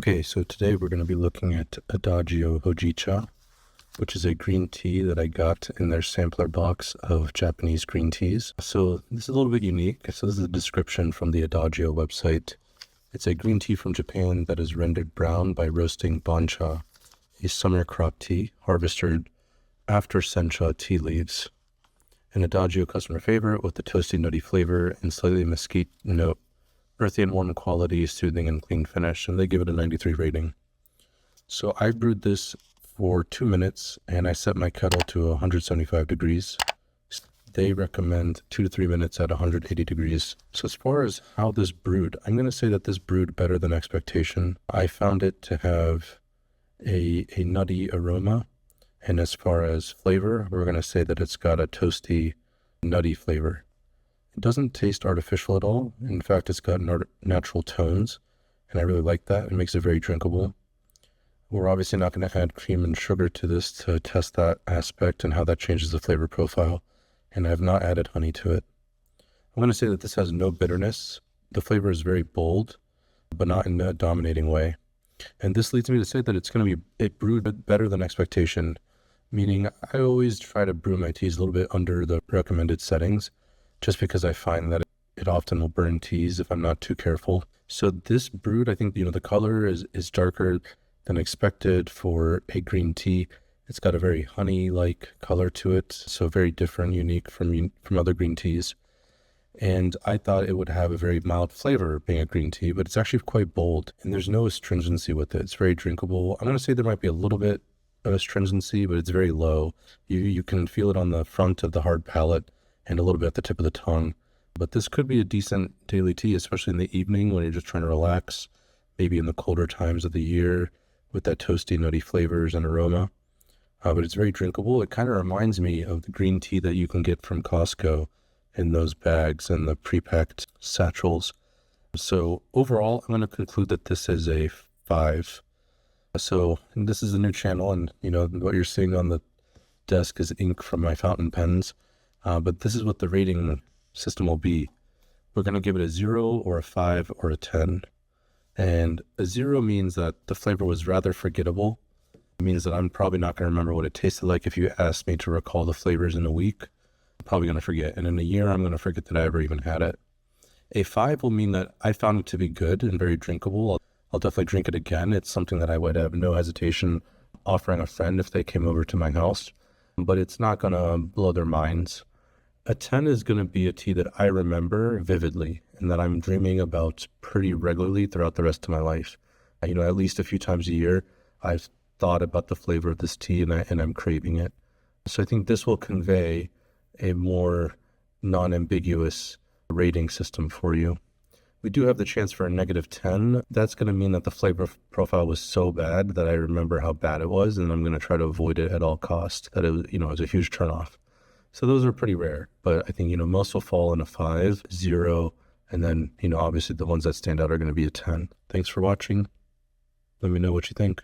Okay, so today we're going to be looking at Adagio Hojicha, which is a green tea that I got in their sampler box of Japanese green teas. So this is a little bit unique. So this is a description from the Adagio website. It's a green tea from Japan that is rendered brown by roasting bancha, a summer crop tea harvested after sencha tea leaves. An Adagio customer favorite with a toasty nutty flavor and slightly mesquite note. Earthy and warm quality, soothing and clean finish, and they give it a 93 rating. So I brewed this for 2 minutes and I set my kettle to 175 degrees. They recommend 2 to 3 minutes at 180 degrees. So as far as how this brewed, I'm going to say that this brewed better than expectation. I found it to have a nutty aroma, and as far as flavor, we're going to say that it's got a toasty, nutty flavor. It doesn't taste artificial at all. In fact, it's got natural tones, and I really like that. It makes it very drinkable. We're obviously not going to add cream and sugar to this to test that aspect and how that changes the flavor profile, and I have not added honey to it. I'm going to say that this has no bitterness. The flavor is very bold, but not in a dominating way. And this leads me to say that it brewed better than expectation, meaning I always try to brew my teas a little bit under the recommended settings, just because I find that it often will burn teas if I'm not too careful. So this brewed, I think, the color is darker than expected for a green tea. It's got a very honey-like color to it, so very different, unique from other green teas. And I thought it would have a very mild flavor being a green tea, but it's actually quite bold, and there's no astringency with it. It's very drinkable. I'm going to say there might be a little bit of astringency, but it's very low. You can feel it on the front of the hard palate and a little bit at the tip of the tongue. But this could be a decent daily tea, especially in the evening when you're just trying to relax, maybe in the colder times of the year with that toasty, nutty flavors and aroma. But it's very drinkable. It kind of reminds me of the green tea that you can get from Costco in those bags and the pre-packed satchels. So overall, I'm going to conclude that this is a 5. So this is a new channel, and what you're seeing on the desk is ink from my fountain pens. But this is what the rating system will be. We're going to give it a 0 or a 5 or a 10. And a 0 means that the flavor was rather forgettable. It means that I'm probably not going to remember what it tasted like. If you asked me to recall the flavors in a week, I'm probably going to forget. And in a year, I'm going to forget that I ever even had it. A 5 will mean that I found it to be good and very drinkable. I'll definitely drink it again. It's something that I would have no hesitation offering a friend if they came over to my house. But it's not going to blow their minds. A 10 is going to be a tea that I remember vividly and that I'm dreaming about pretty regularly throughout the rest of my life. At least a few times a year, I've thought about the flavor of this tea and I'm craving it. So I think this will convey a more non-ambiguous rating system for you. We do have the chance for a -10. That's going to mean that the flavor profile was so bad that I remember how bad it was, and I'm going to try to avoid it at all costs. That it was, it was a huge turnoff. So those are pretty rare, but I think, most will fall in a 5, 0, and then, obviously the ones that stand out are going to be a 10. Thanks for watching. Let me know what you think.